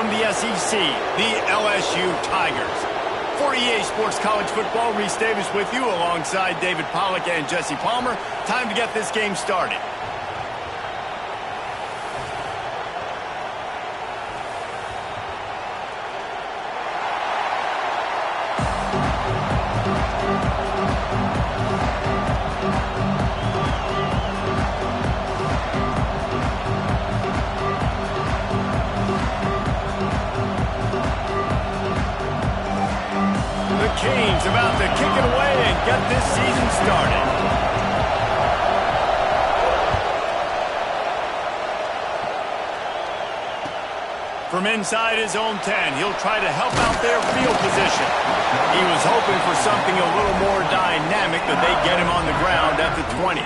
from the SEC, the LSU Tigers. For EA Sports College Football, Reese Davis with you alongside David Pollack and Jesse Palmer. Time to get this game started. Canes about to kick it away and get this season started. From inside his own 10, he'll try to help out their field position. He was hoping for something a little more dynamic, but they get him on the ground at the 20.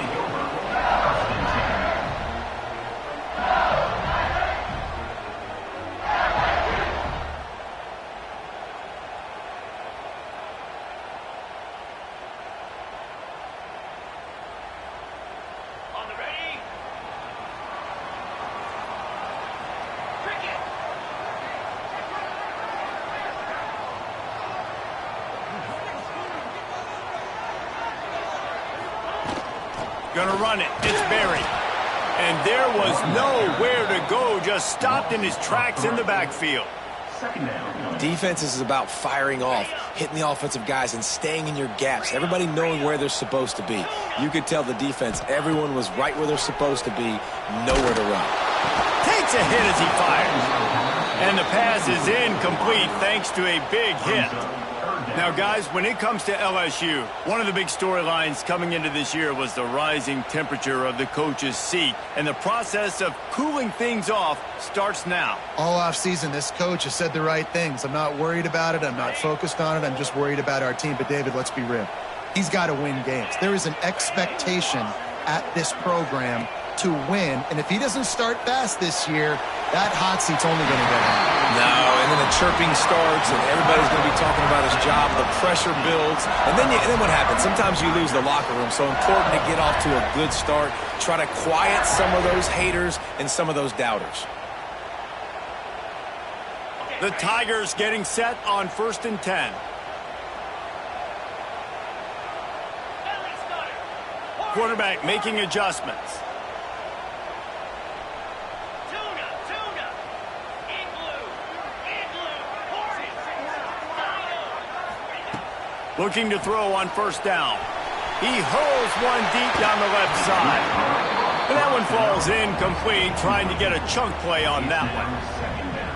Gonna run it. It's Berry. And there was nowhere to go. Just stopped in his tracks in the backfield. Defense is about firing off, hitting the offensive guys, and staying in your gaps. Everybody knowing where they're supposed to be. You could tell the defense, everyone was right where they're supposed to be, nowhere to run. Takes a hit as he fires. And the pass is incomplete thanks to a big hit. Now, guys, when it comes to LSU, one of the big storylines coming into this year was the rising temperature of the coach's seat. And the process of cooling things off starts now. All offseason, this coach has said the right things. I'm not worried about it. I'm not focused on it. I'm just worried about our team. But, David, let's be real. He's got to win games. There is an expectation at this program to win. And if he doesn't start fast this year, that hot seat's only going to get higher. No, and then the chirping starts, and everybody's going to be talking about his job. The pressure builds, and then what happens? Sometimes you lose the locker room. So important to get off to a good start. Try to quiet some of those haters and some of those doubters. The Tigers getting set on 1st and 10. Quarterback making adjustments. Looking to throw on 1st down. He hurls one deep down the left side. And that one falls incomplete, trying to get a chunk play on that one.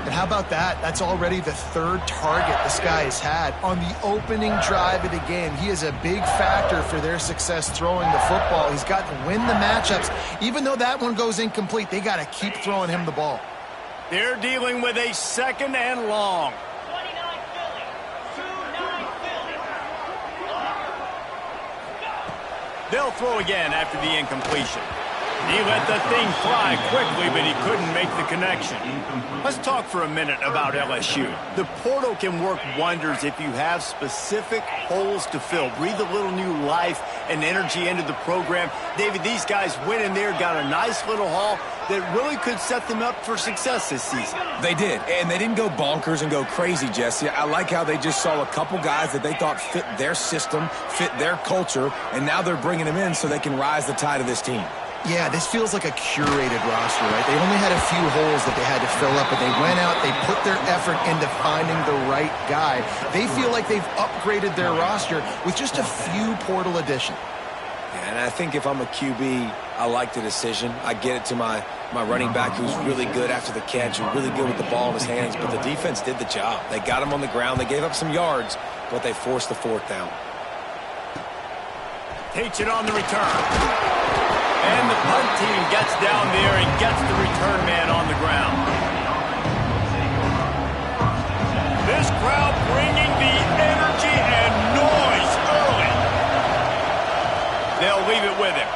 And how about that? That's already the 3rd target this guy has had on the opening drive of the game. He is a big factor for their success throwing the football. He's got to win the matchups. Even though that one goes incomplete, they got to keep throwing him the ball. They're dealing with a 2nd and long. They'll throw again after the incompletion. He let the thing fly quickly, but he couldn't make the connection. Let's talk for a minute about LSU. The portal can work wonders if you have specific holes to fill. Breathe a little new life and energy into the program. David, these guys went in there, got a nice little haul that really could set them up for success this season. They did, and they didn't go bonkers and go crazy, Jesse. I like how they just saw a couple guys that they thought fit their system, fit their culture, and now they're bringing them in so they can rise the tide of this team. Yeah, this feels like a curated roster, right? They only had a few holes that they had to fill up, but they went out, they put their effort into finding the right guy. They feel like they've upgraded their roster with just a few portal additions. Yeah, and I think if I'm a QB, I like the decision. I get it to my running back who's really good after the catch, who's really good with the ball in his hands, but the defense did the job. They got him on the ground. They gave up some yards, but they forced the 4th down. Takes it on the return. And the punt team gets down there and gets the return man on the ground. This crowd bringing the energy and noise early. They'll leave it with him.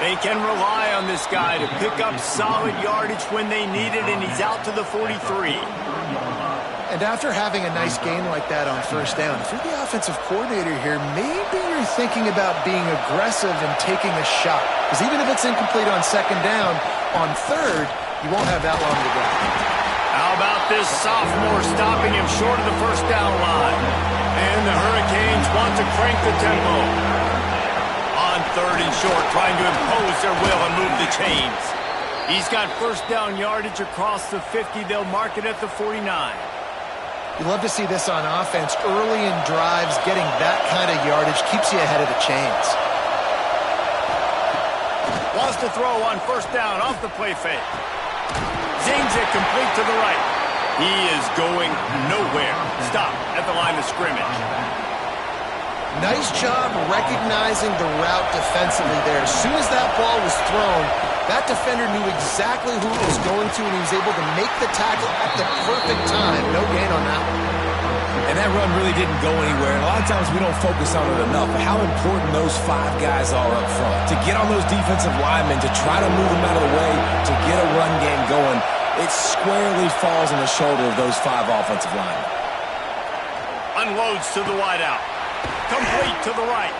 They can rely on this guy to pick up solid yardage when they need it, and he's out to the 43. And after having a nice game like that on 1st down, if you're the offensive coordinator here, maybe you're thinking about being aggressive and taking a shot. Because even if it's incomplete on 2nd down, on 3rd, You won't have that long to go. How about this sophomore stopping him short of the first down line? And the Hurricanes want to crank the tempo. On 3rd and short, trying to impose their will and move the chains. He's got first down yardage across the 50. They'll mark it at the 49. You love to see this on offense. Early in drives, getting that kind of yardage keeps you ahead of the chains. Wants to throw on first down off the play fake. Zings it complete to the right. He is going nowhere. Stop at the line of scrimmage. Nice job recognizing the route defensively there. As soon as that ball was thrown, that defender knew exactly who it was going to, and he was able to make the tackle at the perfect time. No gain on that one. And that run really didn't go anywhere. And a lot of times we don't focus on it enough, but how important those 5 guys are up front. To get on those defensive linemen, to try to move them out of the way, to get a run game going, it squarely falls on the shoulder of those 5 offensive linemen. Unloads to the wideout. Complete to the right.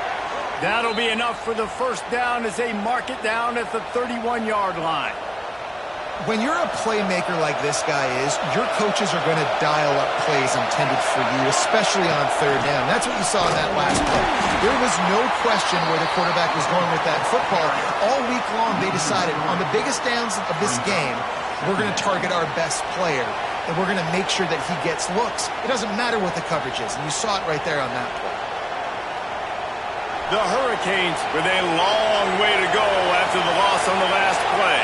That'll be enough for the first down as they mark it down at the 31-yard line. When you're a playmaker like this guy is, your coaches are going to dial up plays intended for you, especially on 3rd down. That's what you saw in that last play. There was no question where the quarterback was going with that football. All week long, they decided on the biggest downs of this game, we're going to target our best player, and we're going to make sure that he gets looks. It doesn't matter what the coverage is, and you saw it right there on that play. The Hurricanes with a long way to go after the loss on the last play.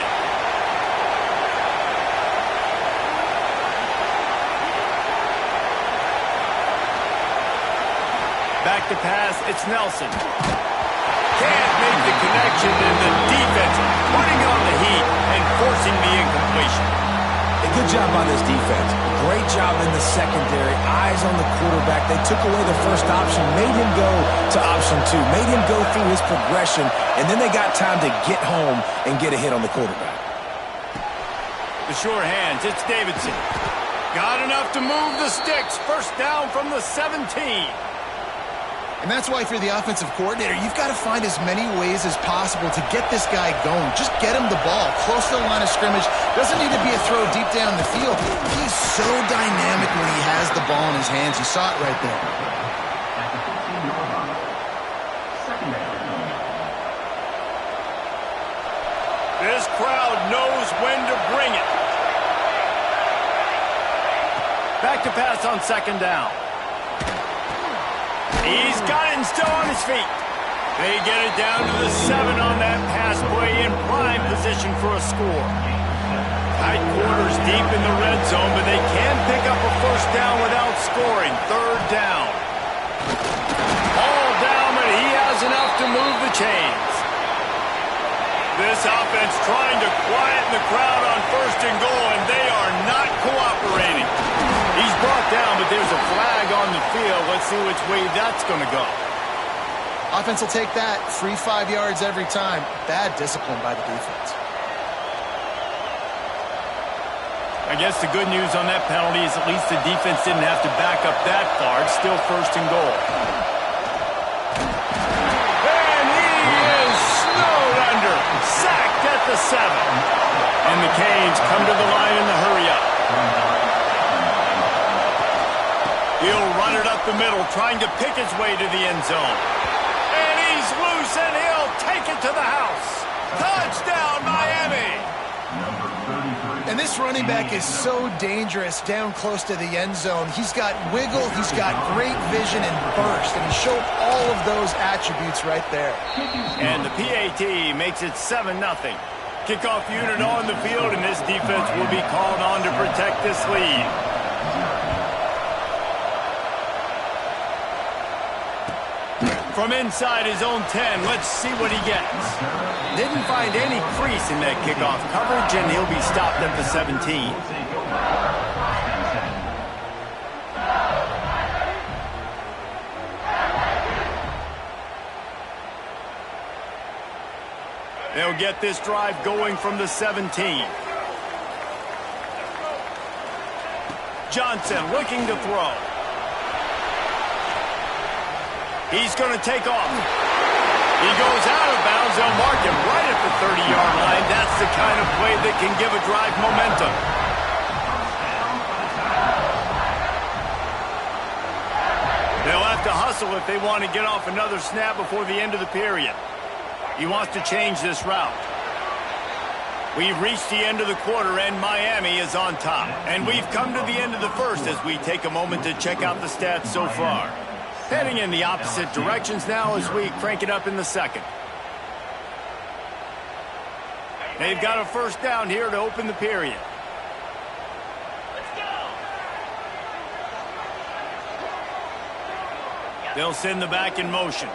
Back to pass, it's Nelson. Can't make the connection, and the defense putting on the heat and forcing the incompletion. A good job by this defense. Great job in the secondary. Eyes on the quarterback. They took away the first option, made him go to option 2, made him go through his progression, and then they got time to get home and get a hit on the quarterback. The sure hands, it's Davidson. Got enough to move the sticks. First down from the 17. And that's why if you're the offensive coordinator, you've got to find as many ways as possible to get this guy going. Just get him the ball close to the line of scrimmage. Doesn't need to be a throw deep down the field. He's so dynamic when he has the ball in his hands. You saw it right there. This crowd knows when to bring it. Back to pass on 2nd down. He's got it and still on his feet. They get it down to the 7 on that pass play in prime position for a score. Tight quarters deep in the red zone, but they can pick up a first down without scoring. 3rd down. All down, but he has enough to move the chains. This offense trying to quieten the crowd on 1st and goal, and they are not cooperating. He's brought down, but there's a flag on the field. Let's see which way that's going to go. Offense will take that. Free 5 yards every time. Bad discipline by the defense. I guess the good news on that penalty is at least the defense didn't have to back up that far. It's still 1st and goal. And he is snowed under. Sacked at the 7. And the Canes come to the line in the hurry-up. He'll run it up the middle, trying to pick his way to the end zone. And he's loose, and he'll take it to the house. Touchdown, Miami! And this running back is so dangerous down close to the end zone. He's got wiggle, he's got great vision and burst, and he showed all of those attributes right there. And the PAT makes it 7-0. Kickoff unit on the field, and this defense will be called on to protect this lead. From inside his own 10, let's see what he gets. Didn't find any crease in that kickoff coverage, and he'll be stopped at the 17. They'll get this drive going from the 17. Johnson looking to throw. He's going to take off. He goes out of bounds. They'll mark him right at the 30-yard line. That's the kind of play that can give a drive momentum. They'll have to hustle if they want to get off another snap before the end of the period. He wants to change this route. We've reached the end of the quarter, and Miami is on top. And we've come to the end of the first as we take a moment to check out the stats so far. Heading in the opposite directions now as we crank it up in the second. They've got a first down here to open the period. They'll send the back in motion.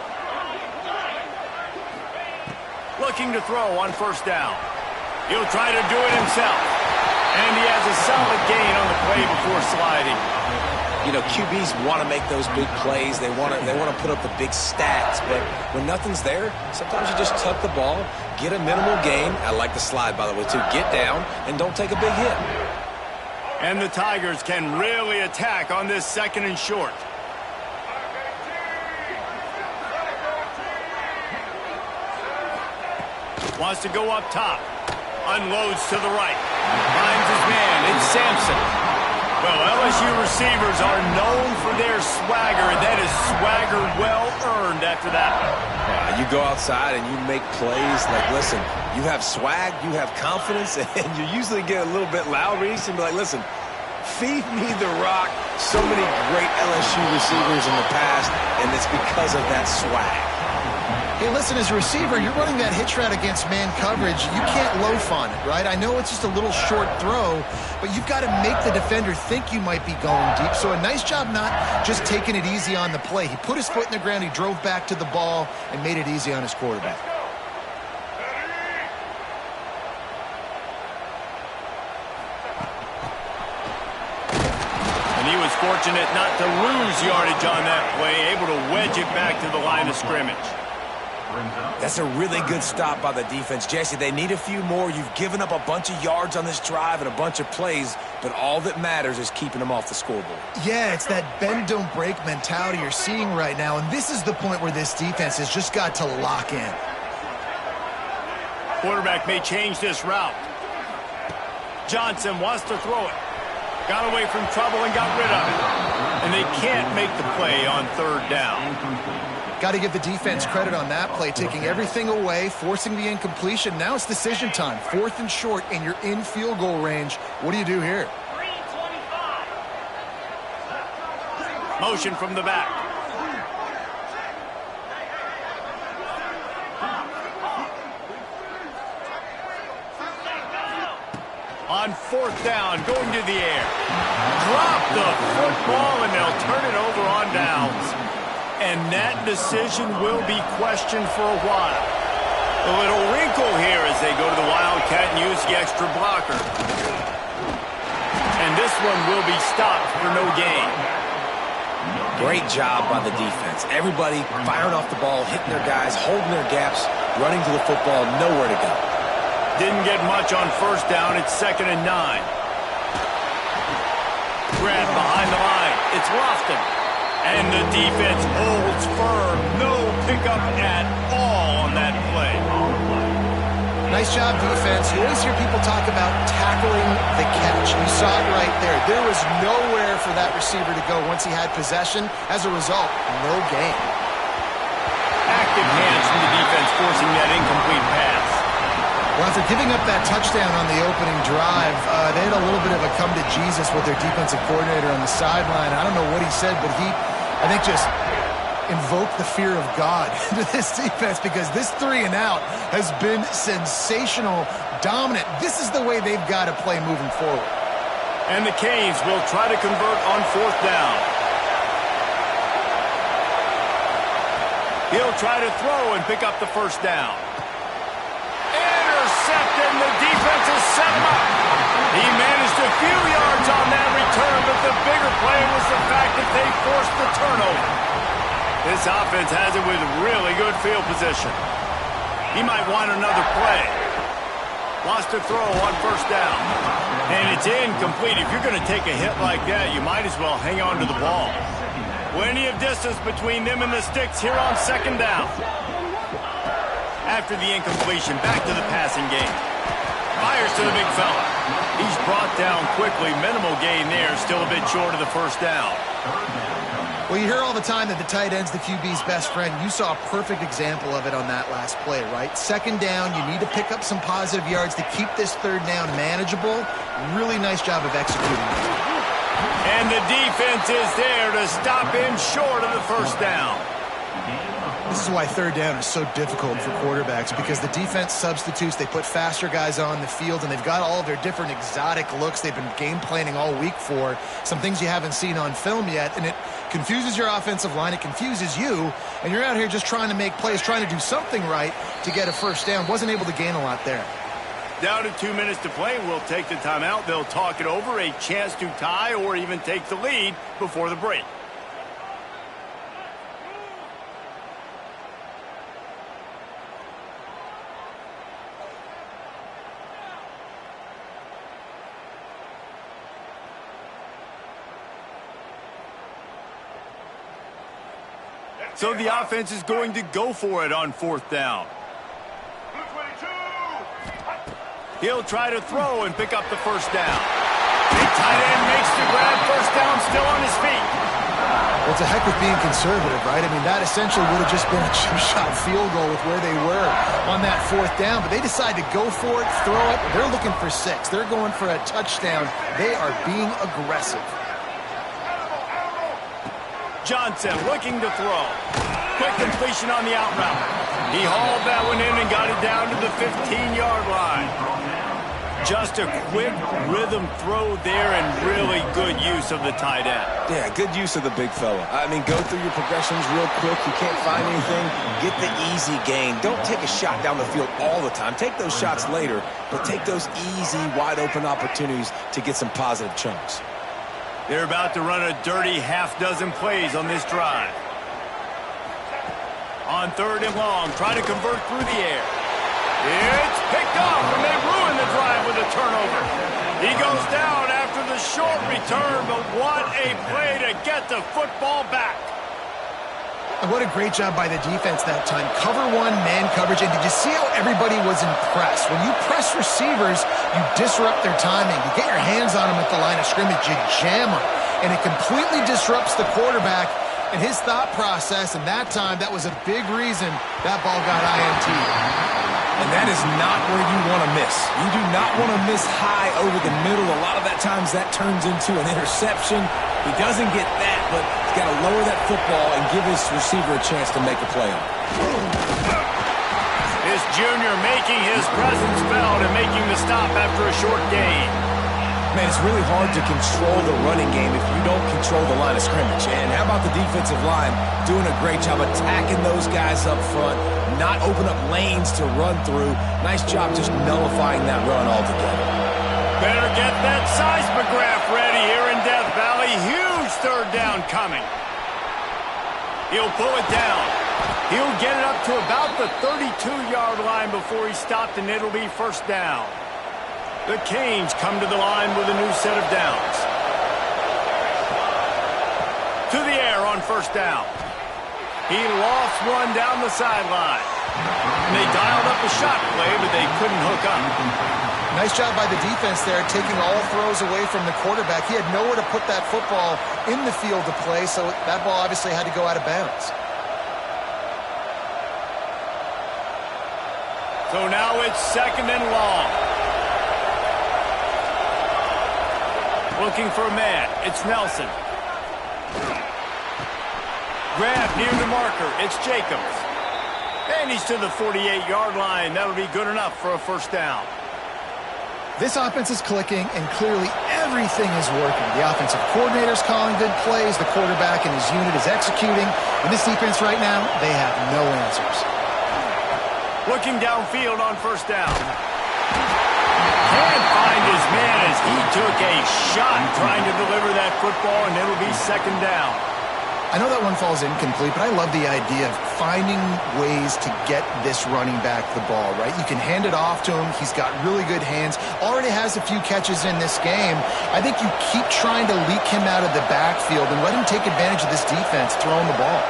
Looking to throw on first down. He'll try to do it himself. And he has a solid gain on the play before sliding. You know, QBs want to make those big plays. They want to put up the big stats. But when nothing's there, sometimes you just tuck the ball, get a minimal gain. I like the slide, by the way, too. Get down and don't take a big hit. And the Tigers can really attack on this second and short. Wants to go up top. Unloads to the right. Finds his man. It's Sampson. Well, LSU receivers are known for their swagger, and that is swagger well-earned after that. You go outside and you make plays. Like, listen, you have swag, you have confidence, and you usually get a little bit loud, Reese, and be like, listen, feed me the rock. So many great LSU receivers in the past, and it's because of that swag. Hey, listen, as a receiver, you're running that hitch route against man coverage. You can't loaf on it, right? I know it's just a little short throw, but you've got to make the defender think you might be going deep. So a nice job not just taking it easy on the play. He put his foot in the ground, he drove back to the ball, and made it easy on his quarterback. And he was fortunate not to lose yardage on that play, able to wedge it back to the line of scrimmage. That's a really good stop by the defense. Jesse, they need a few more. You've given up a bunch of yards on this drive and a bunch of plays, but all that matters is keeping them off the scoreboard. Yeah, it's that bend, don't break mentality you're seeing right now, and this is the point where this defense has just got to lock in. Quarterback may change this route. Johnson wants to throw it. Got away from trouble and got rid of it. And they can't make the play on third down. Got to give the defense credit on that play, taking everything away, forcing the incompletion. Now it's decision time. 4th and short, and you're in field goal range. What do you do here? Motion from the back. On 4th down, going to the air. Drop the football, and they'll turn it over on downs. And that decision will be questioned for a while. A little wrinkle here as they go to the Wildcat and use the extra blocker. And this one will be stopped for no gain. Great job by the defense. Everybody firing off the ball, hitting their guys, holding their gaps, running to the football, nowhere to go. Didn't get much on first down. It's 2nd and 9. Grab behind the line. It's Lofton. And the defense holds firm. No pickup at all on that play. Nice job, defense. You always hear people talk about tackling the catch. You saw it right there. There was nowhere for that receiver to go once he had possession. As a result, no gain. Active hands from the defense forcing that incomplete pass. Well, after giving up that touchdown on the opening drive, they had a little bit of a come to Jesus with their defensive coordinator on the sideline. I don't know what he said, but he, I think, just invoked the fear of God into this defense because this 3 and out has been sensational, dominant. This is the way they've got to play moving forward. And the Canes will try to convert on 4th down. He'll try to throw and pick up the first down. And the defense has set him up. He managed a few yards on that return, but the bigger play was the fact that they forced the turnover. This offense has it with really good field position. He might want another play. Wants to throw on first down. And it's incomplete. If you're going to take a hit like that, you might as well hang on to the ball. Plenty of distance between them and the sticks here on 2nd down. After the incompletion, back to the passing game. Fires to the big fella. He's brought down quickly. Minimal gain there. Still a bit short of the first down. Well, you hear all the time that the tight end's the QB's best friend. You saw a perfect example of it on that last play, right? Second down, you need to pick up some positive yards to keep this third down manageable. Really nice job of executing. And the defense is there to stop him short of the first down. This is why third down is so difficult for quarterbacks, because the defense substitutes. They put faster guys on the field, and they've got all of their different exotic looks they've been game planning all week for, some things you haven't seen on film yet, and it confuses your offensive line. It confuses you, and you're out here just trying to make plays, trying to do something right to get a first down. Wasn't able to gain a lot there. Down to 2 minutes to play. We'll take the timeout. They'll talk it over, a chance to tie or even take the lead before the break. So the offense is going to go for it on fourth down. He'll try to throw and pick up the first down. Big tight end makes the grab. First down, still on his feet. Well, it's a heck of being conservative, right? I mean, that essentially would have just been a chip-shot field goal with where they were on that fourth down. But they decide to go for it, throw it. They're looking for 6. They're going for a touchdown. They are being aggressive. Johnson looking to throw. Quick completion on the out route. He hauled that one in and got it down to the 15-yard line. Just a quick rhythm throw there and really good use of the tight end. Yeah, good use of the big fella. I mean, go through your progressions real quick. You can't find anything, get the easy gain. Don't take a shot down the field all the time. Take those shots later, but take those easy, wide-open opportunities to get some positive chunks. They're about to run a dirty half-dozen plays on this drive. On third and long, try to convert through the air. It's picked off, and they ruin the drive with a turnover. He goes down after the short return, but what a play to get the football back. And what a great job by the defense that time. Cover one, man coverage, and did you see how everybody was impressed? When you press receivers, you disrupt their timing. You get your hands on them at the line of scrimmage, you jam them, and it completely disrupts the quarterback and his thought process, and that time, that was a big reason that ball got INT. And that is not where you want to miss. You do not want to miss high over the middle. A lot of that times that turns into an interception. He doesn't get that, but he's got to lower that football and give his receiver a chance to make a play on it. This junior making his presence felt and making the stop after a short gain. Man, it's really hard to control the running game if you don't control the line of scrimmage. And how about the defensive line doing a great job attacking those guys up front, not open up lanes to run through. Nice job just nullifying that run altogether. Better get that seismograph ready here in Death Valley. Huge third down coming. He'll pull it down. He'll get it up to about the 32-yard line before he's stopped, and it'll be first down. The Canes come to the line with a new set of downs. To the air on first down. He lost one down the sideline. And they dialed up a shot play, but they couldn't hook up. Nice job by the defense there, taking all throws away from the quarterback. He had nowhere to put that football in the field to play, so that ball obviously had to go out of bounds. So now it's second and long. Looking for a man. It's Nelson. Grab near the marker. It's Jacobs. And he's to the 48-yard line. That'll be good enough for a first down. This offense is clicking, and clearly everything is working. The offensive coordinator's calling good plays. The quarterback and his unit is executing. And this defense right now, they have no answers. Looking downfield on first down. Can't find his man as he took a shot trying to deliver that football, and it'll be second down. I know that one falls incomplete, but I love the idea of finding ways to get this running back the ball, right? You can hand it off to him. He's got really good hands. Already has a few catches in this game. I think you keep trying to leak him out of the backfield and let him take advantage of this defense throwing the ball.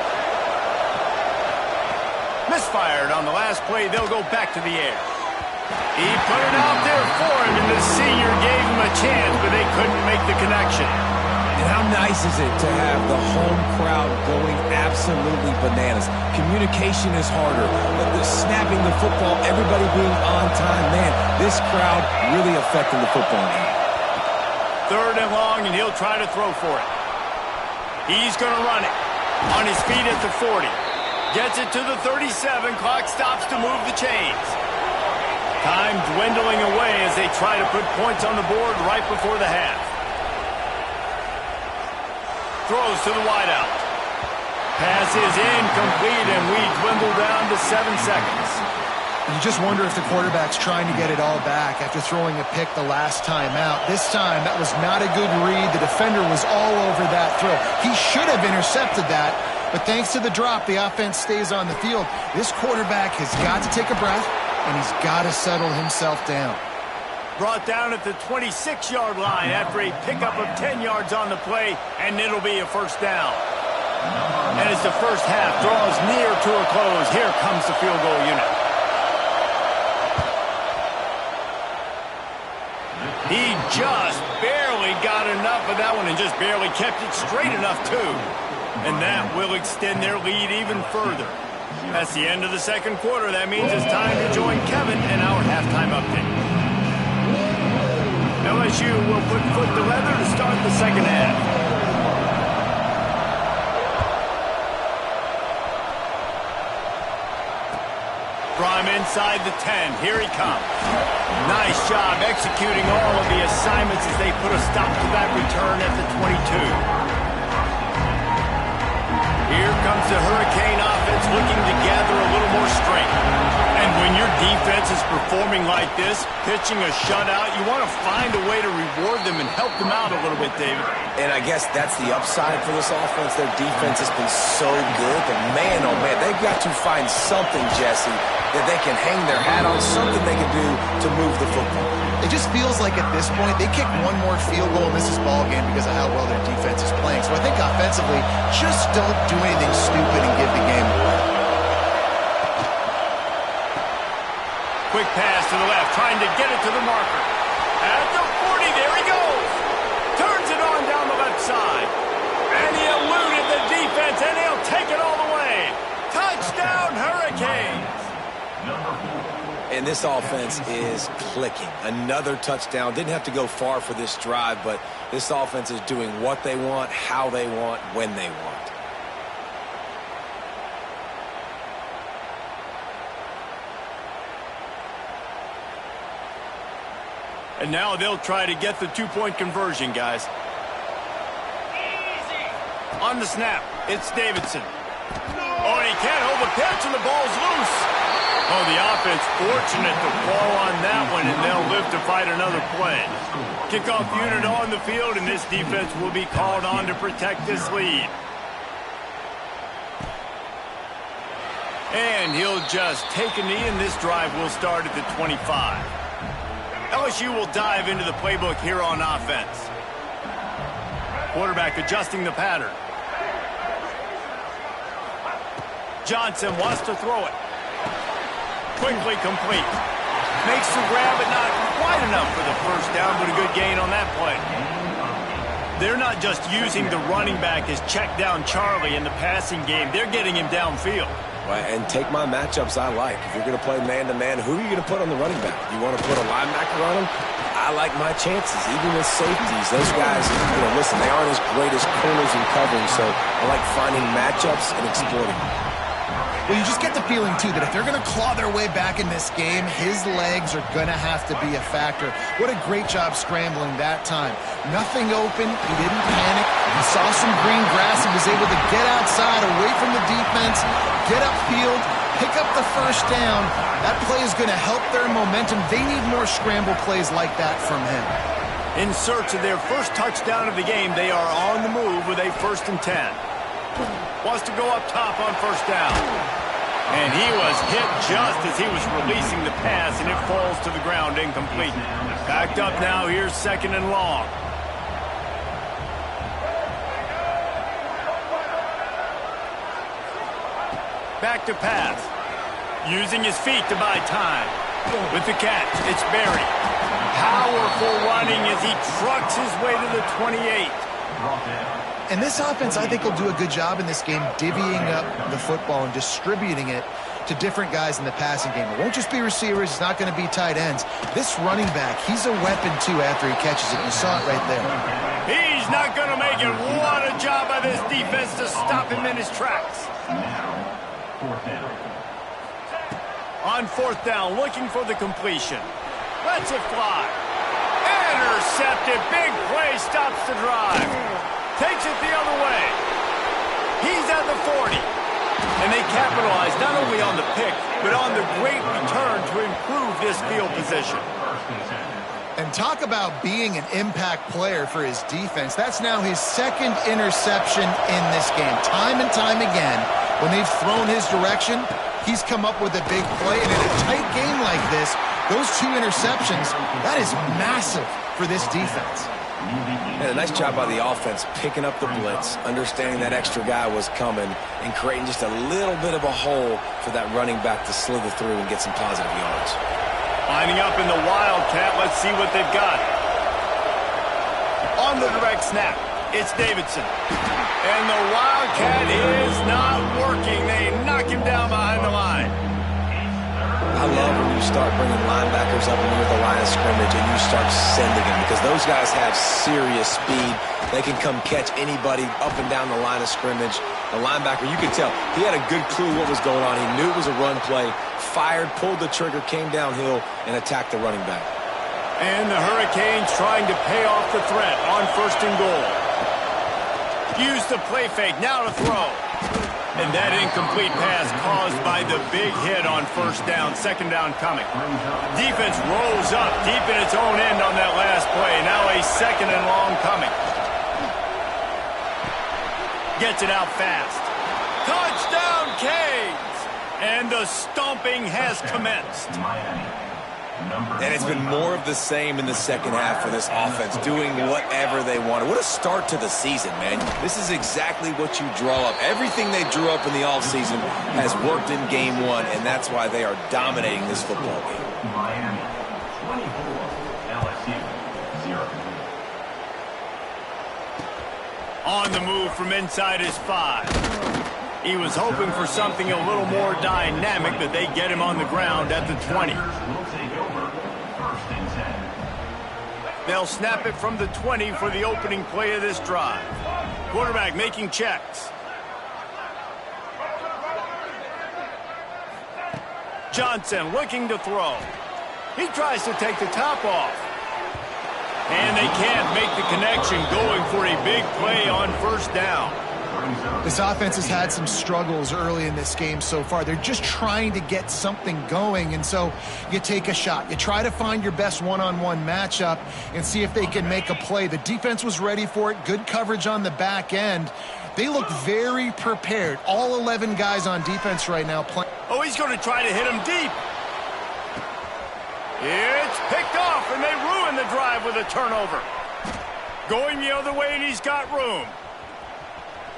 Misfired on the last play. They'll go back to the air. He put it out there for him, and the senior gave him a chance, but they couldn't make the connection. And how nice is it to have the home crowd going absolutely bananas? Communication is harder, but the snapping the football, everybody being on time, man, this crowd really affecting the football game. 3rd and long, and he'll try to throw for it. He's going to run it. On his feet at the 40. Gets it to the 37. Clock stops to move the chains. Time dwindling away as they try to put points on the board right before the half. Throws to the wideout. Pass is incomplete, and we dwindle down to 7 seconds. You just wonder if the quarterback's trying to get it all back after throwing a pick the last time out. This time, that was not a good read. The defender was all over that throw. He should have intercepted that, but thanks to the drop, the offense stays on the field. This quarterback has got to take a breath, and he's got to settle himself down. Brought down at the 26-yard line after a pickup of 10 yards on the play, and it'll be a first down. And as the first half draws near to a close, here comes the field goal unit. He just barely got enough of that one and just barely kept it straight enough, too. And that will extend their lead even further. That's the end of the second quarter. That means it's time to join Kevin and our halftime update. LSU will put foot to leather to start the second half. From inside the 10, here he comes. Nice job executing all of the assignments as they put a stop to that return at the 22. Here comes the Hurricane offense looking to gather a little more strength. And when your defense is performing like this, pitching a shutout, you want to find a way to reward them and help them out a little bit, David. And I guess that's the upside for this offense. Their defense has been so good, but man, oh man, they've got to find something, Jesse, that they can hang their hat on, something they can do to move the football. It just feels like at this point, they kick one more field goal and this is ball game because of how well their defense is playing. So I think offensively, just don't do anything stupid and give the game away. Quick pass to the left, trying to get it to the marker. At the 40, there he goes. Turns it on down the left side. And he eluded the defense, and he'll take it all the way. Touchdown, Hurricanes. And this offense is clicking. Another touchdown. Didn't have to go far for this drive, but this offense is doing what they want, how they want, when they want. And now they'll try to get the two-point conversion, guys. Easy. On the snap, it's Davidson. Oh, and he can't hold the pitch, and the ball's loose. Oh, the offense fortunate to fall on that one, and they'll live to fight another play. Kickoff unit on the field, and this defense will be called on to protect this lead. And he'll just take a knee, and this drive will start at the 25. LSU will dive into the playbook here on offense. Quarterback adjusting the pattern. Johnson wants to throw it. Quickly complete. Makes the grab, but not quite enough for the first down, but a good gain on that play. They're not just using the running back as check down Charlie in the passing game. They're getting him downfield. Right, and take my matchups I like. If you're going to play man-to-man, who are you going to put on the running back? You want to put a linebacker on him? I like my chances, even with safeties. Those guys, listen, they aren't as great as corners and covering, so I like finding matchups and exploiting them. Well, you just get the feeling, too, that if they're going to claw their way back in this game, his legs are going to have to be a factor. What a great job scrambling that time. Nothing open. He didn't panic. He saw some green grass and was able to get outside, away from the defense, get upfield, pick up the first down. That play is going to help their momentum. They need more scramble plays like that from him. In search of their first touchdown of the game, they are on the move with a 1st and 10. Wants to go up top on first down. And he was hit just as he was releasing the pass, and it falls to the ground incomplete. Backed up now, here's 2nd and long. Back to pass. Using his feet to buy time. With the catch, it's Berry. Powerful running as he trucks his way to the 28. And this offense, I think, will do a good job in this game divvying up the football and distributing it to different guys in the passing game. It won't just be receivers. It's not going to be tight ends. This running back, he's a weapon, too, after he catches it. You saw it right there. He's not going to make it. What a job by this defense to stop him in his tracks. On fourth down, looking for the completion. Lets it fly. Intercepted. Big play. Stops the drive. Takes it the other way. He's at the 40. And they capitalize not only on the pick, but on the great return to improve this field position. And talk about being an impact player for his defense. That's now his second interception in this game. Time and time again, when they've thrown his direction, he's come up with a big play. And in a tight game like this, those 2 interceptions, that is massive for this defense. And a nice job by the offense picking up the blitz, understanding that extra guy was coming, and creating just a little bit of a hole for that running back to slither through and get some positive yards. Lining up in the Wildcat, let's see what they've got. On the direct snap, it's Davidson. And the Wildcat is not working. They knock him down behind the line. I love when you start bringing linebackers up near the line of scrimmage and you start sending them, because those guys have serious speed. They can come catch anybody up and down the line of scrimmage. The linebacker, you could tell, he had a good clue what was going on. He knew it was a run play, fired, pulled the trigger, came downhill, and attacked the running back. And the Hurricanes trying to pay off the threat on first and goal. Use the play fake, now to throw. And that incomplete pass caused by the big hit on first down. Second down coming. Defense rolls up deep in its own end on that last play. Now a second and long coming. Gets it out fast. Touchdown, Canes! And the stomping has commenced. And it's been more of the same in the second half for this offense, doing whatever they wanted. What a start to the season, man. This is exactly what you draw up. Everything they drew up in the offseason has worked in game 1, and that's why they are dominating this football game. Miami, 24, LSU, 0. On the move from inside his 5. He was hoping for something a little more dynamic, but they get him on the ground at the 20. They'll snap it from the 20 for the opening play of this drive. Quarterback making checks. Johnson looking to throw. He tries to take the top off. And they can't make the connection, going for a big play on first down. This offense has had some struggles early in this game so far. They're just trying to get something going, and so you take a shot. You try to find your best one-on-one matchup and see if they can make a play. The defense was ready for it. Good coverage on the back end. They look very prepared. All 11 guys on defense right now playing. Oh, he's going to try to hit him deep. It's picked off, and they ruin the drive with a turnover. Going the other way, and he's got room.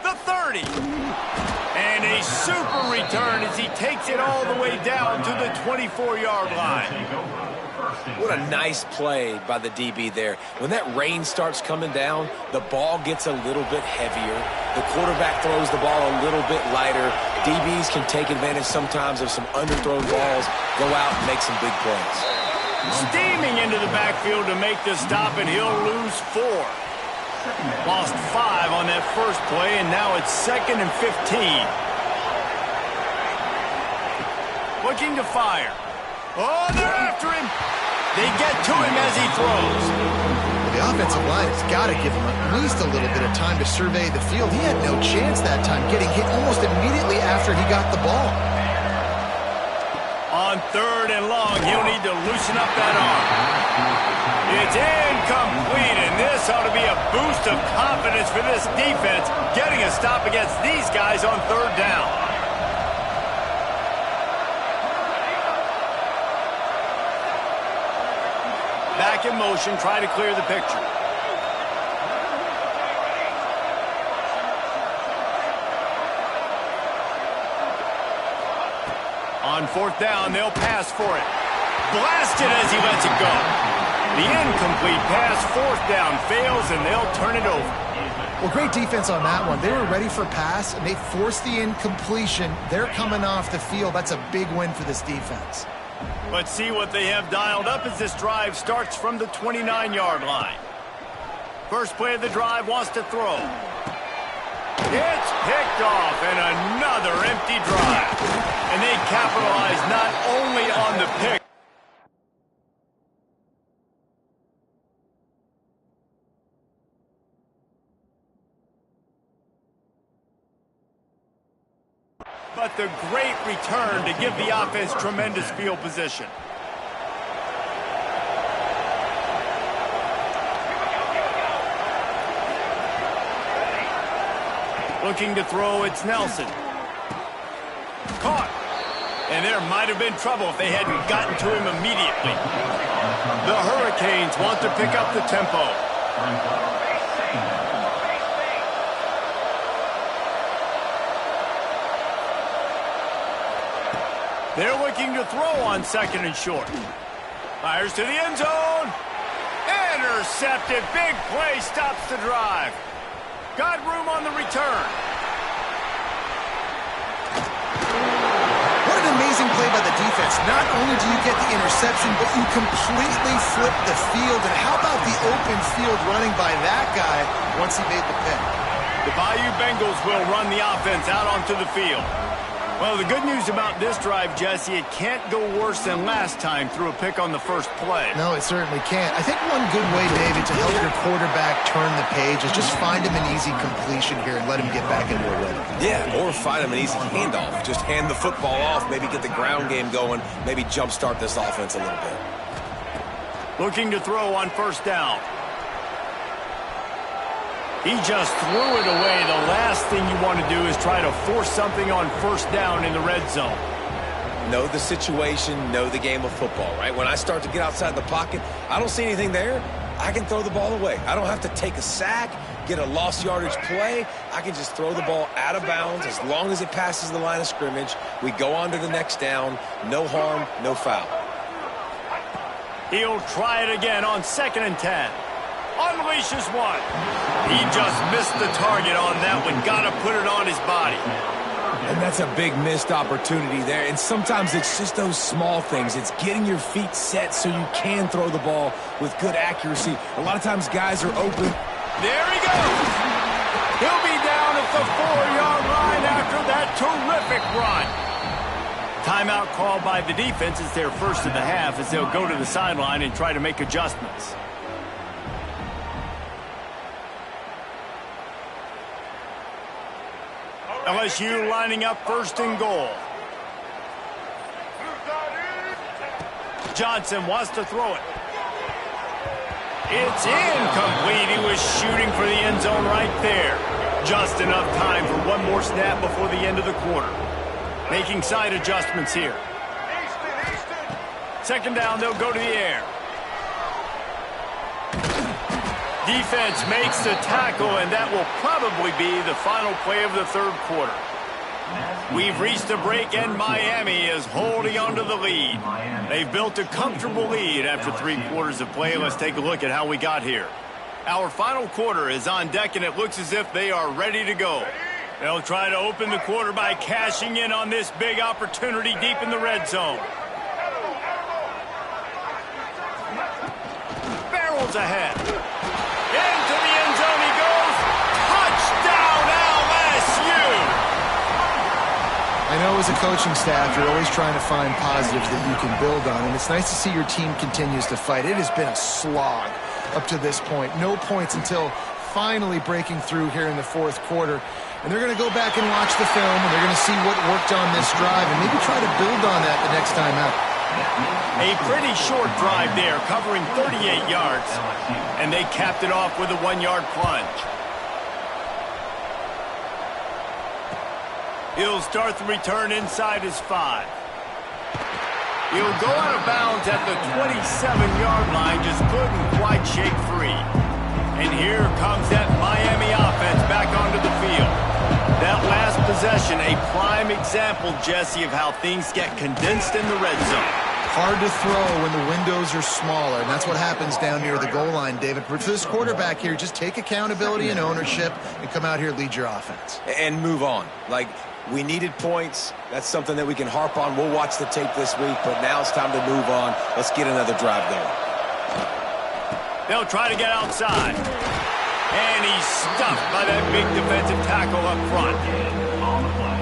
The 30. And a super return as he takes it all the way down to the 24-yard line. What a nice play by the DB there. When that rain starts coming down, the ball gets a little bit heavier. The quarterback throws the ball a little bit lighter. DBs can take advantage sometimes of some underthrown balls, go out and make some big plays. Steaming into the backfield to make the stop, and he'll lose 4. Lost 5 on that first play, and now it's 2nd and 15. Looking to fire. Oh, they're after him. They get to him as he throws. The offensive line has got to give him at least a little bit of time to survey the field. He had no chance that time, getting hit almost immediately after he got the ball. On 3rd and long, he'll need to loosen up that arm. It's incomplete, and this ought to be a boost of confidence for this defense, getting a stop against these guys on 3rd down. Back in motion, try to clear the picture. On On fourth down, they'll pass for it. Blasted as he lets it go. The incomplete pass, fourth down, fails, and they'll turn it over. Well, great defense on that one. They were ready for pass, and they forced the incompletion. They're coming off the field. That's a big win for this defense. Let's see what they have dialed up as this drive starts from the 29-yard line. First play of the drive wants to throw. It's picked off, and another empty drive. And they capitalize not only on the pick, but the great return to give the offense tremendous field position. Looking to throw, it's Nelson. Caught. And there might have been trouble if they hadn't gotten to him immediately. The Hurricanes want to pick up the tempo. They're looking to throw on second and short. Fires to the end zone. Intercepted. Big play stops the drive. Got room on the return. What an amazing play by the defense. Not only do you get the interception, but you completely flip the field. And how about the open field running by that guy once he made the pick? The Bayou Bengals will run the offense out onto the field. Well, the good news about this drive, Jesse, it can't go worse than last time through a pick on the first play. No, it certainly can't. I think one good way, David, to help your quarterback turn the page is just find him an easy completion here and let him get back into a rhythm. Yeah, or find him an easy handoff. Just hand the football off, maybe get the ground game going, maybe jumpstart this offense a little bit. Looking to throw on first down. He just threw it away. The last thing you want to do is try to force something on first down in the red zone. Know the situation, know the game of football, right? When I start to get outside the pocket, I don't see anything there, I can throw the ball away. I don't have to take a sack, get a lost yardage play. I can just throw the ball out of bounds as long as it passes the line of scrimmage. We go on to the next down. No harm, no foul. He'll try it again on 2nd and 10. Unleashes one. He just missed the target on that one. Got to put it on his body. And that's a big missed opportunity there. And sometimes it's just those small things. It's getting your feet set so you can throw the ball with good accuracy. A lot of times guys are open. There he goes. He'll be down at the 4-yard line after that terrific run. Timeout called by the defense. It's their first of the half as they'll go to the sideline and try to make adjustments. LSU lining up 1st and goal. Johnson wants to throw it. It's incomplete. He was shooting for the end zone right there. Just enough time for one more snap before the end of the quarter. Making side adjustments here. 2nd down, they'll go to the air. Defense makes the tackle, and that will probably be the final play of the 3rd quarter. We've reached a break, and Miami is holding on to the lead. They've built a comfortable lead after 3 quarters of play. Let's take a look at how we got here. Our final quarter is on deck, and it looks as if they are ready to go. They'll try to open the quarter by cashing in on this big opportunity deep in the red zone. Barrels ahead. Into the end zone he goes. Touchdown, LSU! I know as a coaching staff, you're always trying to find positives that you can build on, and it's nice to see your team continues to fight. It has been a slog up to this point. No points until finally breaking through here in the 4th quarter. And they're going to go back and watch the film, and they're going to see what worked on this drive and maybe try to build on that the next time out. A pretty short drive there, covering 38 yards, and they capped it off with a 1-yard plunge. He'll start the return inside his 5. He'll go out of bounds at the 27-yard line, just couldn't quite shake free. And here comes that Miami offense back onto the field. That last possession, a prime example, Jesse, of how things get condensed in the red zone. Hard to throw when the windows are smaller, and that's what happens down near the goal line, David. For this quarterback here, just take accountability and ownership and come out here and lead your offense. And move on. Like, we needed points. That's something that we can harp on. We'll watch the tape this week, but now it's time to move on. Let's get another drive going. They'll try to get outside. And he's stuffed by that big defensive tackle up front.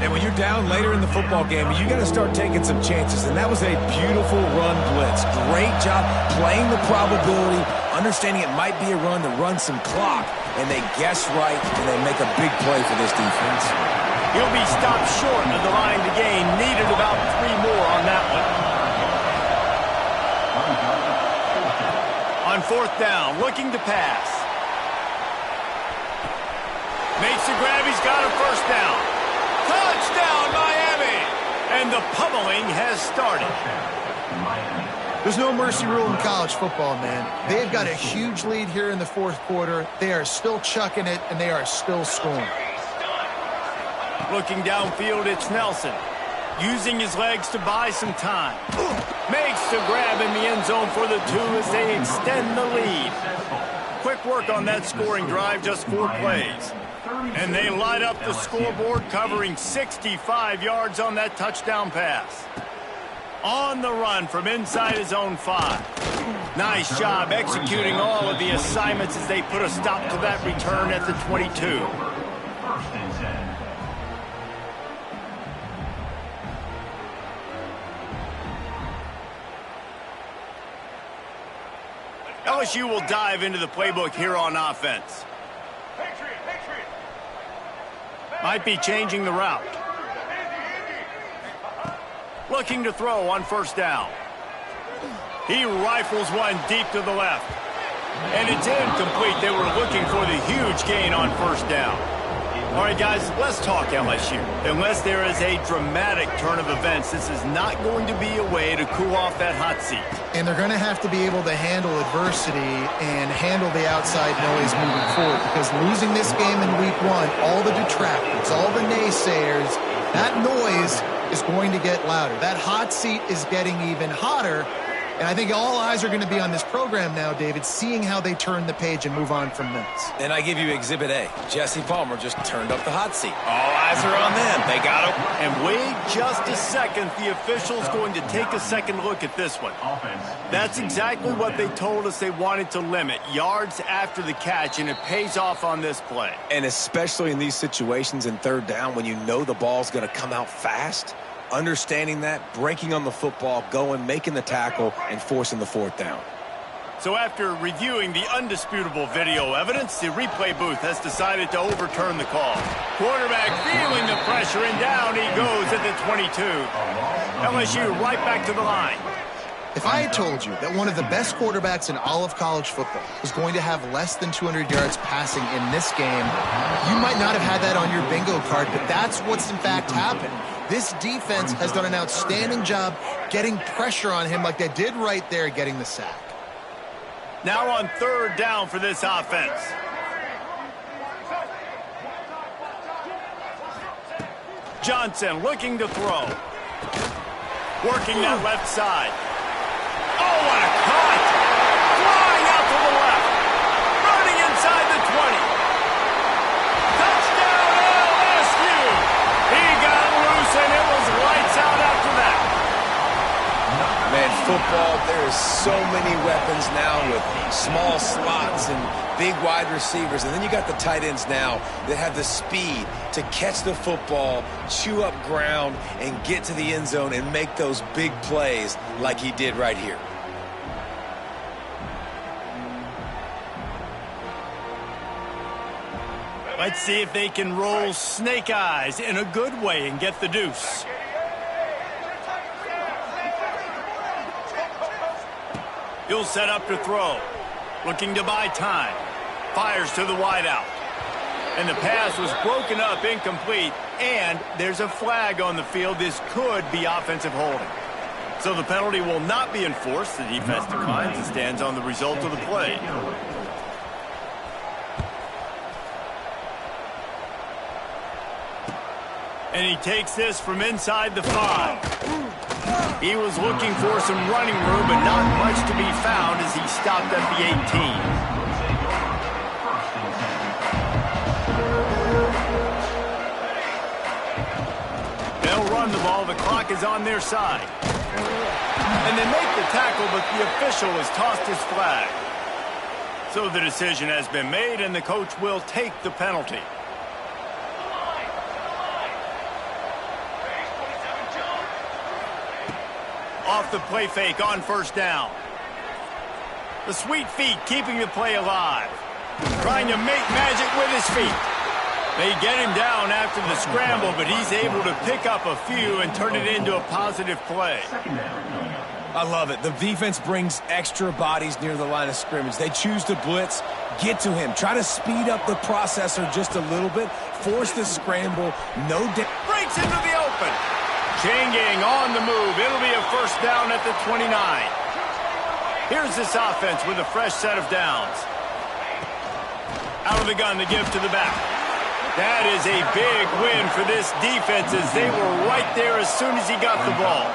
And when you're down later in the football game, you got to start taking some chances. And that was a beautiful run blitz. Great job playing the probability, understanding it might be a run to run some clock. And they guess right, and they make a big play for this defense. He'll be stopped short of the line to gain. Needed about 3 more on that one. On 4th down, looking to pass. Makes the grab, he's got a 1st down. Touchdown, Miami! And the pummeling has started. There's no mercy rule in college football, man. They've got a huge lead here in the 4th quarter. They are still chucking it, and they are still scoring. Looking downfield, it's Nelson. Using his legs to buy some time. Makes the grab in the end zone for the 2 as they extend the lead. Quick work on that scoring drive, just 4 plays. And they light up the scoreboard, covering 65 yards on that touchdown pass. On the run from inside his own 5. Nice job executing all of the assignments as they put a stop to that return at the 22. LSU will dive into the playbook here on offense. Might be changing the route. Looking to throw on 1st down. He rifles one deep to the left. And it's incomplete. They were looking for the huge gain on 1st down. All right, guys, let's talk LSU. Unless there is a dramatic turn of events, this is not going to be a way to cool off that hot seat. And they're going to have to be able to handle adversity and handle the outside noise moving forward, because losing this game in week 1, all the detractors, all the naysayers, that noise is going to get louder. That hot seat is getting even hotter. And I think all eyes are going to be on this program now, David, seeing how they turn the page and move on from this. And I give you Exhibit A. Jesse Palmer just turned up the hot seat. All eyes are on them. They got him. And wait just a second. The official's going to take a second look at this one. That's exactly what they told us they wanted to limit. Yards after the catch, and it pays off on this play. And especially in these situations in 3rd down when you know the ball's going to come out fast, understanding that, breaking on the football, going, making the tackle, and forcing the 4th down. So after reviewing the undisputable video evidence, the replay booth has decided to overturn the call. Quarterback feeling the pressure, and down he goes at the 22. LSU right back to the line. If I had told you that one of the best quarterbacks in all of college football was going to have less than 200 yards passing in this game, you might not have had that on your bingo card, but that's what's in fact happened. This defense has done an outstanding job getting pressure on him like they did right there, getting the sack. Now on 3rd down for this offense. Johnson looking to throw. Working that left side. Oh, what a cut! Flying out to the left. Running inside the 20. Touchdown LSU! He got loose and it was lights out after that. Man, football, there is so many weapons now with small slots and big wide receivers. And then you got the tight ends now that have the speed to catch the football, chew up ground, and get to the end zone and make those big plays like he did right here. Let's see if they can roll snake eyes in a good way and get the deuce. He'll set up to throw. Looking to buy time. Fires to the wideout. And the pass was broken up, incomplete. And there's a flag on the field. This could be offensive holding. So the penalty will not be enforced. The defense declines and stands on the result of the play. And he takes this from inside the 5. He was looking for some running room, but not much to be found as he stopped at the 18. They'll run the ball. The clock is on their side. And they make the tackle, but the official has tossed his flag. So the decision has been made, and the coach will take the penalty. Off the play fake on first down. The sweet feet keeping the play alive. Trying to make magic with his feet. They get him down after the scramble, but he's able to pick up a few and turn it into a positive play. I love it. The defense brings extra bodies near the line of scrimmage. They choose to blitz, get to him, try to speed up the processor just a little bit, force the scramble, breaks into the open. Chain gang on the move. It'll be a first down at the 29. Here's this offense with a fresh set of downs. Out of the gun, the give to the back. That is a big win for this defense as they were right there as soon as he got the ball.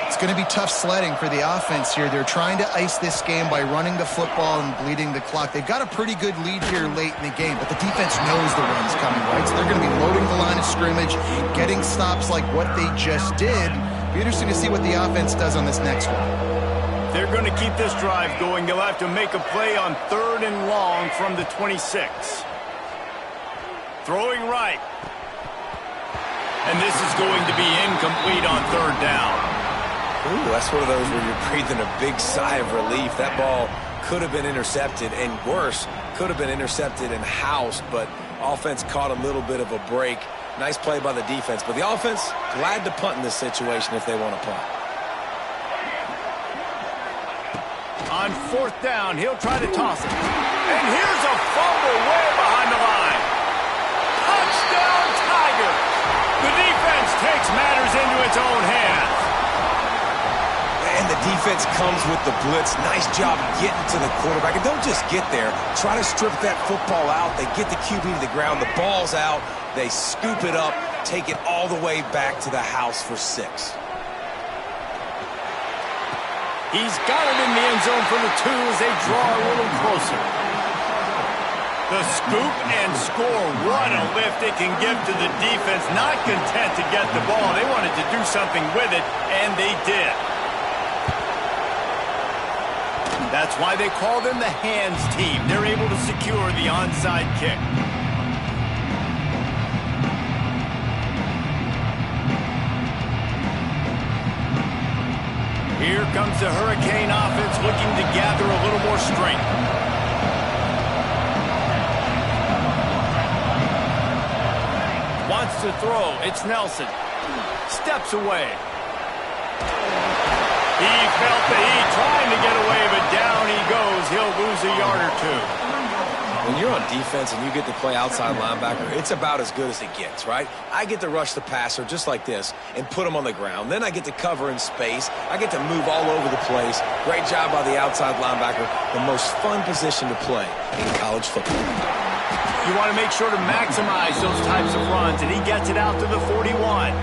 It's going to be tough sledding for the offense here. They're trying to ice this game by running the football and bleeding the clock. They've got a pretty good lead here late in the game, but the defense knows the run's coming, right? So they're going to be loading the line of scrimmage, getting stops like what they just did. It'll be interesting to see what the offense does on this next one. They're going to keep this drive going. They'll have to make a play on 3rd and long from the 26. Throwing right. And this is going to be incomplete on 3rd down. Ooh, that's one of those where you're breathing a big sigh of relief. That ball could have been intercepted, and worse, could have been intercepted and housed, but offense caught a little bit of a break. Nice play by the defense, but the offense glad to punt in this situation if they want to punt. On 4th down, he'll try to toss it. And here's a fumble way behind the line. Touchdown, Tigers! The defense takes matters into its own hands. And the defense comes with the blitz. Nice job getting to the quarterback. And don't just get there. Try to strip that football out. They get the QB to the ground. The ball's out. They scoop it up, take it all the way back to the house for 6. He's got it in the end zone for the 2 as they draw a little closer. The scoop and score. What a lift it can give to the defense. Not content to get the ball. They wanted to do something with it, and they did. That's why they call them the hands team. They're able to secure the onside kick. Here comes the Hurricane offense looking to gather a little more strength. Wants to throw. It's Nelson. Steps away. He felt the heat trying to get away, but down he goes. He'll lose a yard or 2. When you're on defense and you get to play outside linebacker, it's about as good as it gets, right? I get to rush the passer just like this and put him on the ground. Then I get to cover in space. I get to move all over the place. Great job by the outside linebacker. The most fun position to play in college football. You want to make sure to maximize those types of runs, and he gets it out to the 41.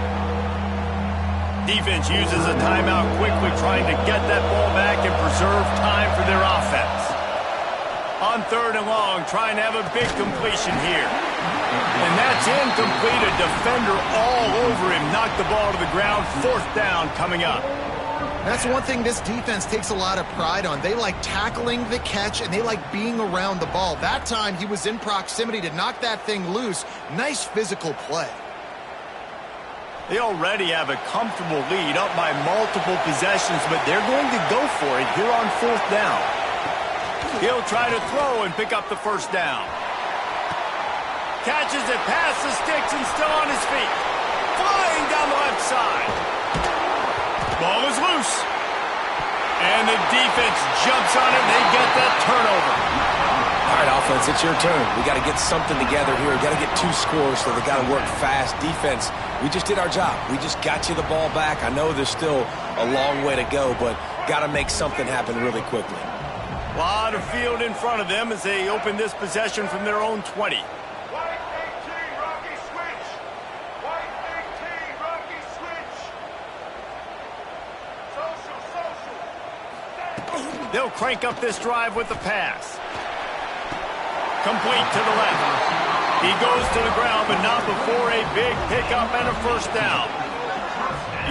Defense uses a timeout quickly, trying to get that ball back and preserve time for their offense. On 3rd and long, trying to have a big completion here. And that's incomplete. A defender all over him. Knocked the ball to the ground. 4th down coming up. That's one thing this defense takes a lot of pride on. They like tackling the catch, and they like being around the ball. That time, he was in proximity to knock that thing loose. Nice physical play. They already have a comfortable lead up by multiple possessions, but they're going to go for it here on 4th down. He'll try to throw and pick up the 1st down. Catches it past the sticks and still on his feet. Flying down the left side. Ball is loose. And the defense jumps on it, and they get that turnover. All right, offense, it's your turn. We got to get something together here. We got to get 2 scores, so they got to work fast. Defense, we just did our job. We just got you the ball back. I know there's still a long way to go, but got to make something happen really quickly. A lot of field in front of them as they open this possession from their own 20. They'll crank up this drive with the pass. Complete to the left. He goes to the ground, but not before a big pickup and a first down.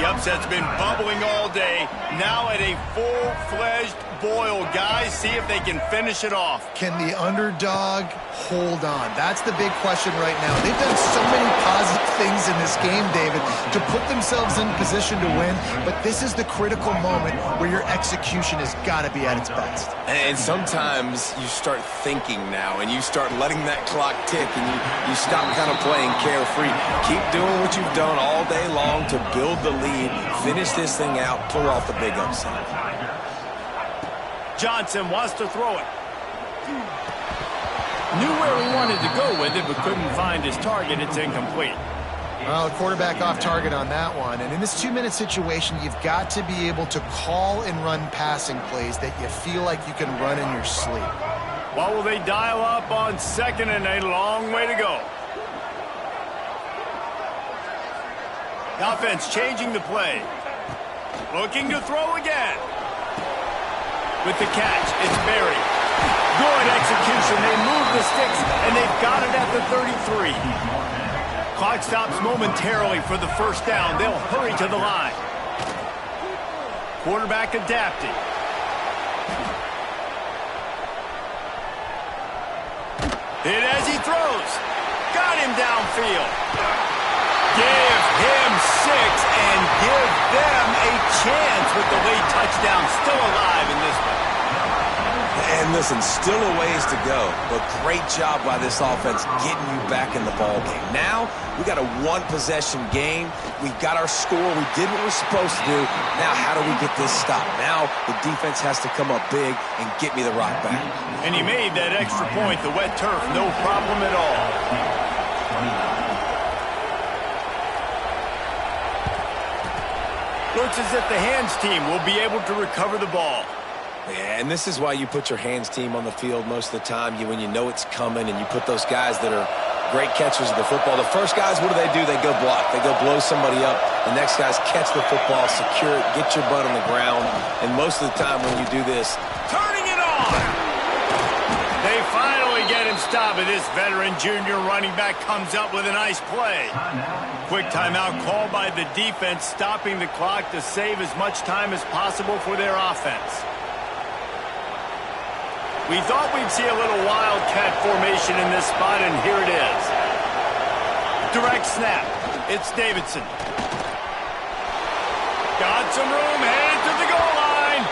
The upset's been bubbling all day. Now at a full-fledged boil. Guys, see if they can finish it off. Can the underdog hold on? That's the big question right now. They've done so many positive things in this game, David, to put themselves in position to win, but this is the critical moment where your execution has got to be at its best. And sometimes you start thinking now, and you start letting that clock tick, and you stop kind of playing carefree. Keep doing what you've done all day long to build the lead, finish this thing out, pull off the big upset. Johnson wants to throw it. Knew where he wanted to go with it, but couldn't find his target. It's incomplete. Well, the quarterback off target on that one. And in this 2-minute situation, you've got to be able to call and run passing plays that you feel like you can run in your sleep. What will they dial up on second and a long way to go? The offense changing the play. Looking to throw again. With the catch, it's Berry. Good execution. They move the sticks, and they've got it at the 33. Clock stops momentarily for the first down. They'll hurry to the line. Quarterback adapting. Hit as he throws. Got him downfield. Give him 6 and give them a chance with the late touchdown. Still alive in this one. And listen, still a ways to go, but great job by this offense getting you back in the ball game. Now, we got a one-possession game. We've got our score. We did what we're supposed to do. Now, how do we get this stopped? Now, the defense has to come up big and get me the rock back. And he made that extra point. The wet turf, no problem at all. Looks as if the hands team will be able to recover the ball. Yeah, and this is why you put your hands team on the field most of the time. When you know it's coming, and you put those guys that are great catchers of the football. The first guys, what do? They go block. They go blow somebody up. The next guys catch the football, secure it, get your butt on the ground. And most of the time when you do this, turning it on! They finally get him stopped, and this veteran junior running back comes up with a nice play. Quick timeout called by the defense, stopping the clock to save as much time as possible for their offense. We thought we'd see a little wildcat formation in this spot, and here it is. Direct snap. It's Davidson. Got some room, headed to the goal line,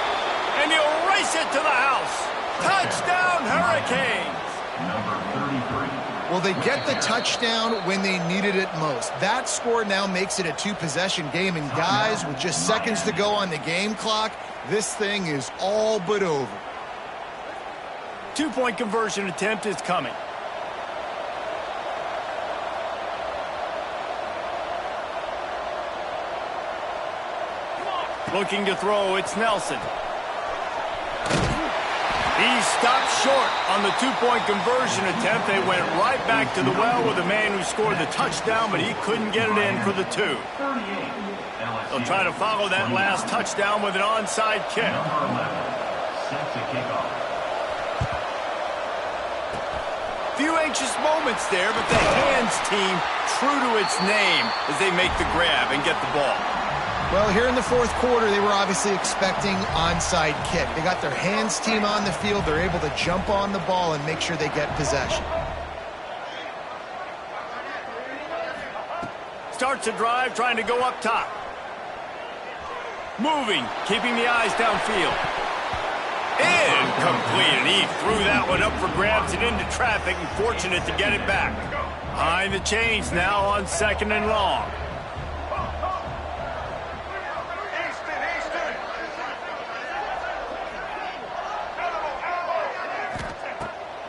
and he'll race it to the house. Touchdown, Hurricanes! Number 33. Well, they get the touchdown when they needed it most. That score now makes it a 2-possession game, and guys, with just seconds to go on the game clock, this thing is all but over. 2-point conversion attempt is coming. Looking to throw, it's Nelson. He stopped short on the 2-point conversion attempt. They went right back to the well with the man who scored the touchdown, but he couldn't get it in for the 2. They'll try to follow that last touchdown with an onside kick. Number 11. Set to kick off. Few anxious moments there, but the hands team true to its name as they make the grab and get the ball. Well, here in the fourth quarter, they were obviously expecting onside kick. They got their hands team on the field. They're able to jump on the ball and make sure they get possession. Starts a drive, trying to go up top. Moving, keeping the eyes downfield. Incomplete, and he threw that one up for grabs and into traffic, and fortunate to get it back. Behind the chains now on second and long.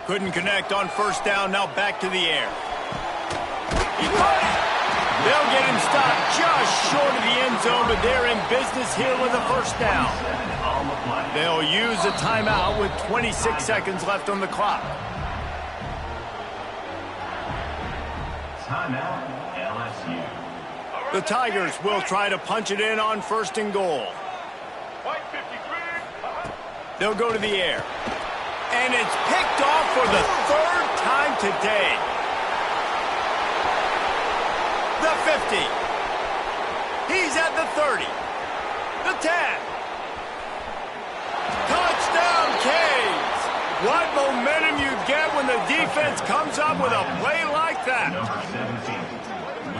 Couldn't connect on first down, now back to the air. He caught it. They'll get him stopped just short of the end zone, but they're in business here with a first down. They'll use a timeout with 26 seconds left on the clock. Timeout, LSU. The Tigers will try to punch it in on first and goal. They'll go to the air. And it's picked off for the third time today. The 50. He's at the 30. The 10. Touchdown, Canes. What momentum you get when the defense comes up with a play like that.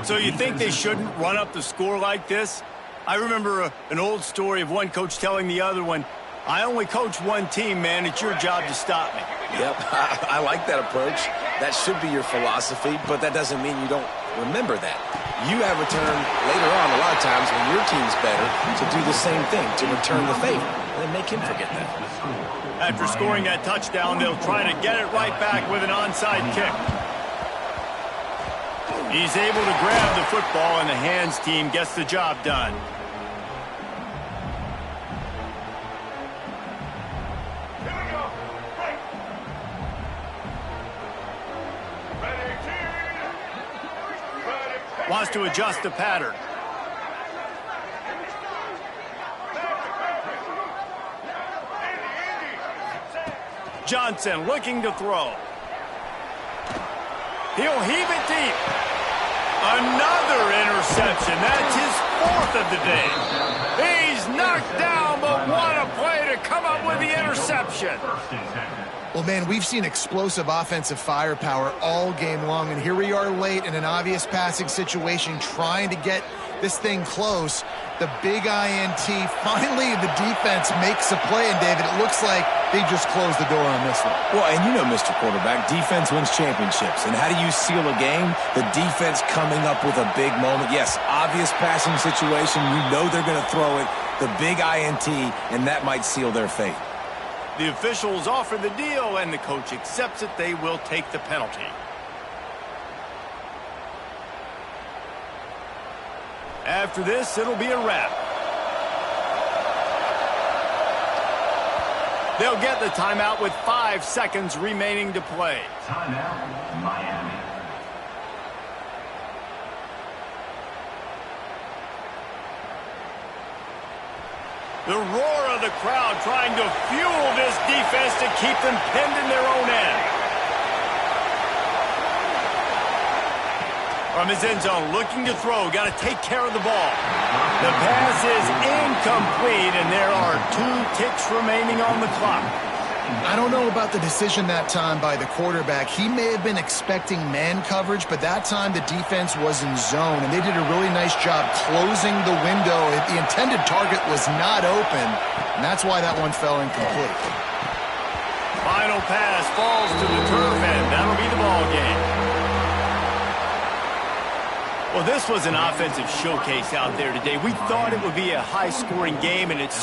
So you think they shouldn't run up the score like this? I remember an old story of one coach telling the other one, I only coach one team, man. It's your job to stop me. Yep, I like that approach. That should be your philosophy, but that doesn't mean you don't remember that. You have a turn later on a lot of times when your team's better to do the same thing, to return the favor, and make him forget that. After scoring that touchdown, they'll try to get it right back with an onside kick. He's able to grab the football, and the hands team gets the job done. Wants to adjust the pattern. Johnson looking to throw. He'll heave it deep. Another interception. That's his fourth of the day. He's knocked down, but what a play to come up with the interception. Well, man, we've seen explosive offensive firepower all game long, and here we are late in an obvious passing situation trying to get this thing close. The big INT, finally the defense makes a play, and David, it looks like they just closed the door on this one. Well, and you know, Mr. Quarterback, defense wins championships. And how do you seal a game? The defense coming up with a big moment. Yes, obvious passing situation. You know they're going to throw it. The big INT, and that might seal their fate. The officials offer the deal, and the coach accepts it. They will take the penalty. After this, it'll be a wrap. They'll get the timeout with 5 seconds remaining to play. Timeout, Miami. The roar of the crowd trying to fuel this defense to keep them pinned in their own end. From his end zone, looking to throw, got to take care of the ball. The pass is incomplete, and there are 2 ticks remaining on the clock. I don't know about the decision that time by the quarterback. He may have been expecting man coverage, but that time the defense was in zone, and they did a really nice job closing the window. The intended target was not open, and that's why that one fell incomplete. Final pass falls to the turf, and that'll be the ball game. Well, this was an offensive showcase out there today. We thought it would be a high-scoring game, and it's